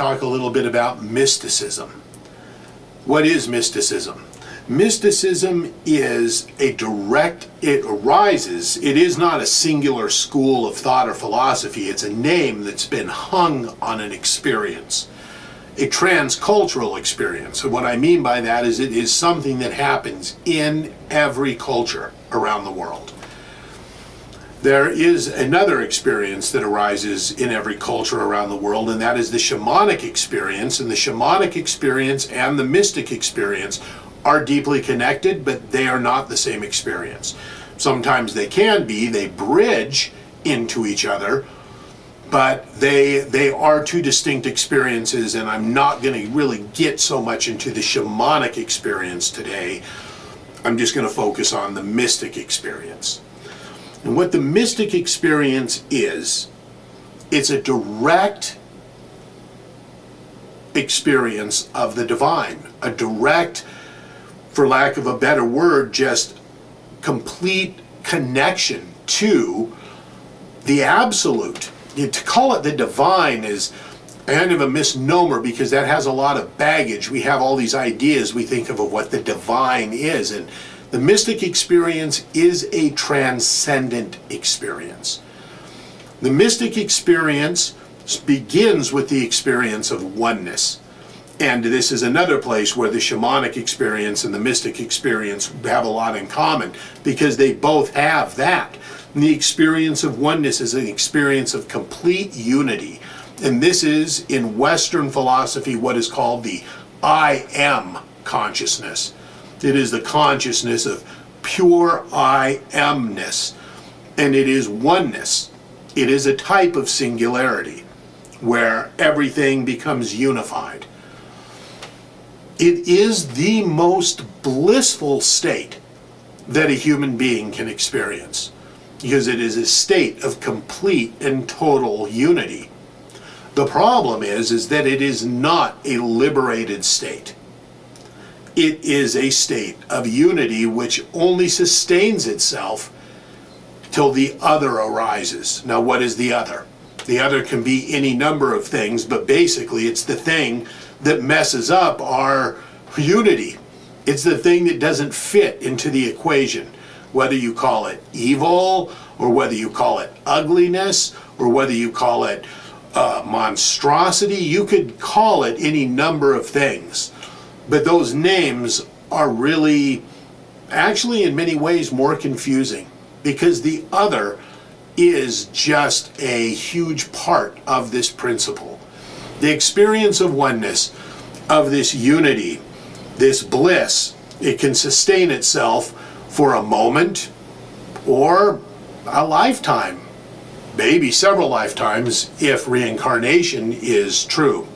talk a little bit about mysticism. What is mysticism? Mysticism is it is not a singular school of thought or philosophy, it's a name that's been hung on an experience, a transcultural experience. And what I mean by that is it is something that happens in every culture around the world. There is another experience that arises in every culture around the world, and that is the shamanic experience. And the shamanic experience and the mystic experience are deeply connected, but they are not the same experience. Sometimes they can be, they bridge into each other, but they are two distinct experiences, and I'm not going to really get so much into the shamanic experience today. I'm just going to focus on the mystic experience. And what the mystic experience is, it's a direct experience of the divine, a direct, for lack of a better word, just complete connection to the absolute. To call it the divine is kind of a misnomer because that has a lot of baggage. We have all these ideas we think of what the divine is, and the mystic experience is a transcendent experience. The mystic experience begins with the experience of oneness. And this is another place where the shamanic experience and the mystic experience have a lot in common because they both have that. And the experience of oneness is an experience of complete unity. And this is, in Western philosophy, what is called the I am consciousness. It is the consciousness of pure I amness, and it is oneness. It is a type of singularity where everything becomes unified. It is the most blissful state that a human being can experience because it is a state of complete and total unity. The problem is that it is not a liberated state. It is a state of unity which only sustains itself till the other arises. Now, what is the other? The other can be any number of things, but basically it's the thing that messes up our unity. It's the thing that doesn't fit into the equation, whether you call it evil, or whether you call it ugliness, or whether you call it monstrosity. You could call it any number of things. But those names are really, actually in many ways, more confusing because the other is just a huge part of this principle. The experience of oneness, of this unity, this bliss, it can sustain itself for a moment or a lifetime, maybe several lifetimes if reincarnation is true.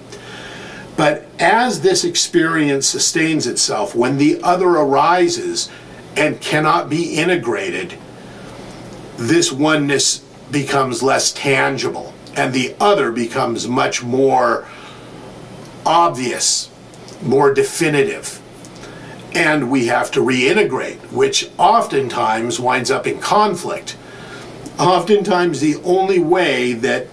But as this experience sustains itself, when the other arises and cannot be integrated, this oneness becomes less tangible and the other becomes much more obvious, more definitive. And we have to reintegrate, which oftentimes winds up in conflict. Oftentimes the only way that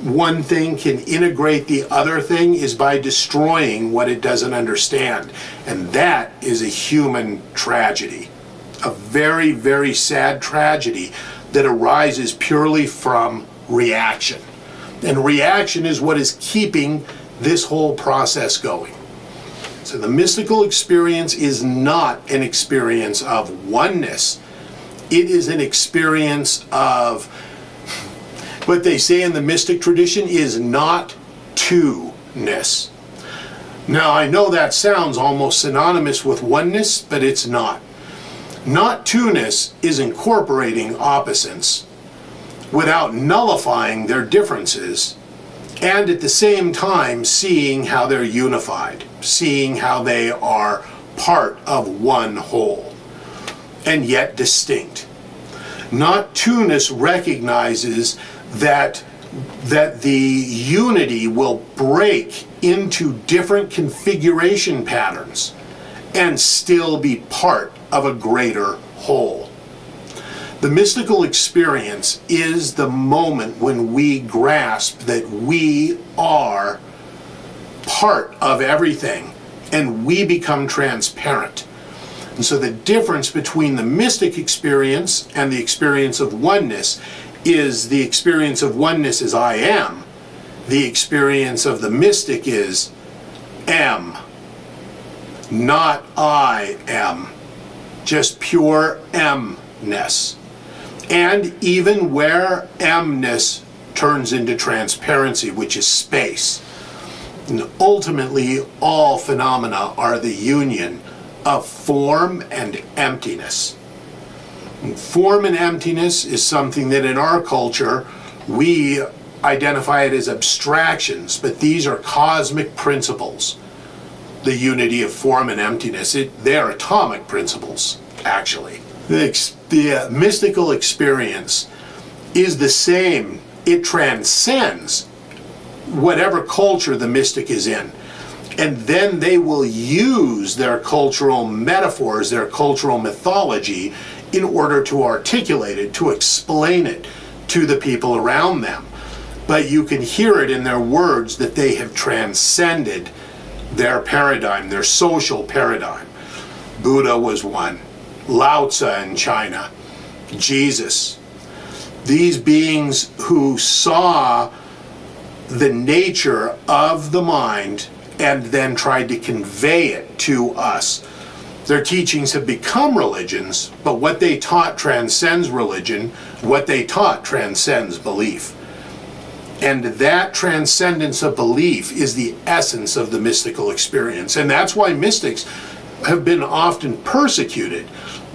one thing can integrate the other thing is by destroying what it doesn't understand. And that is a human tragedy. A very, very sad tragedy that arises purely from reaction. And reaction is what is keeping this whole process going. So the mystical experience is not an experience of oneness. It is an experience of what they say in the mystic tradition is not two-ness. Now, I know that sounds almost synonymous with oneness, but it's not. Not two-ness is incorporating opposites without nullifying their differences, and at the same time seeing how they're unified, seeing how they are part of one whole, and yet distinct. Not two-ness recognizes that the unity will break into different configuration patterns and still be part of a greater whole. The mystical experience is the moment when we grasp that we are part of everything, and we become transparent. And so the difference between the mystic experience and the experience of oneness is the experience of oneness is I am. The experience of the mystic is am, not I am. Just pure am-ness. And even where am-ness turns into transparency, which is space. And ultimately, all phenomena are the union of form and emptiness. And form and emptiness is something that in our culture, we identify it as abstractions, but these are cosmic principles. The unity of form and emptiness, they're atomic principles, actually. The mystical experience is the same. It transcends whatever culture the mystic is in. And then they will use their cultural metaphors, their cultural mythology, in order to articulate it, to explain it to the people around them. But you can hear it in their words that they have transcended their paradigm, their social paradigm. Buddha was one, Lao Tzu in China, Jesus. These beings who saw the nature of the mind and then tried to convey it to us. Their teachings have become religions, but what they taught transcends religion. What they taught transcends belief. And that transcendence of belief is the essence of the mystical experience. And that's why mystics have been often persecuted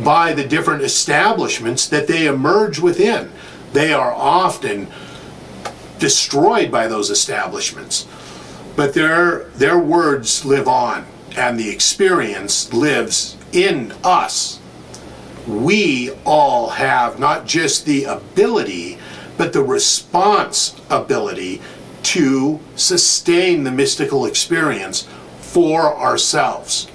by the different establishments that they emerge within. They are often destroyed by those establishments. But their words live on, and the experience lives in us. We all have not just the ability, but the responsibility to sustain the mystical experience for ourselves.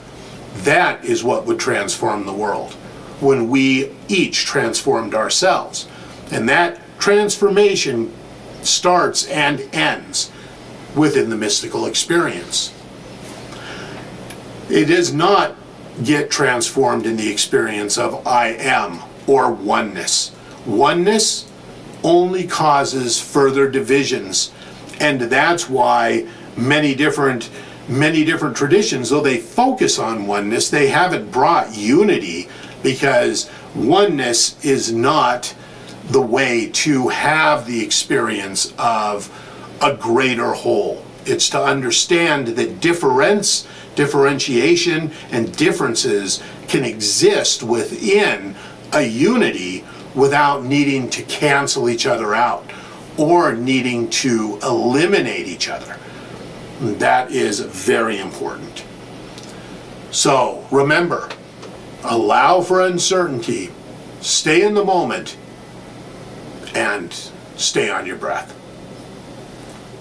That is what would transform the world, when we each transformed ourselves. And that transformation starts and ends within the mystical experience. It does not get transformed in the experience of I am or oneness. Oneness only causes further divisions, and that's why many different traditions, though they focus on oneness, they haven't brought unity, because oneness is not the way to have the experience of a greater whole. It's to understand that differentiation and differences can exist within a unity without needing to cancel each other out or needing to eliminate each other. That is very important. So remember, allow for uncertainty, stay in the moment, and stay on your breath.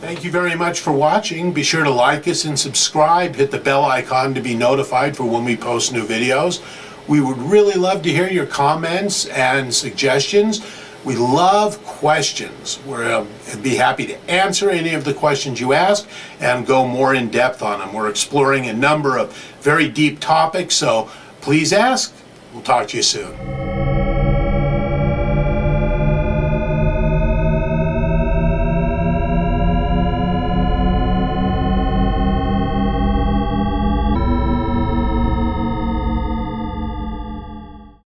Thank you very much for watching. Be sure to like us and subscribe. Hit the bell icon to be notified for when we post new videos. We would really love to hear your comments and suggestions. We love questions. We'll be happy to answer any of the questions you ask and go more in depth on them. We're exploring a number of very deep topics, so please ask. We'll talk to you soon.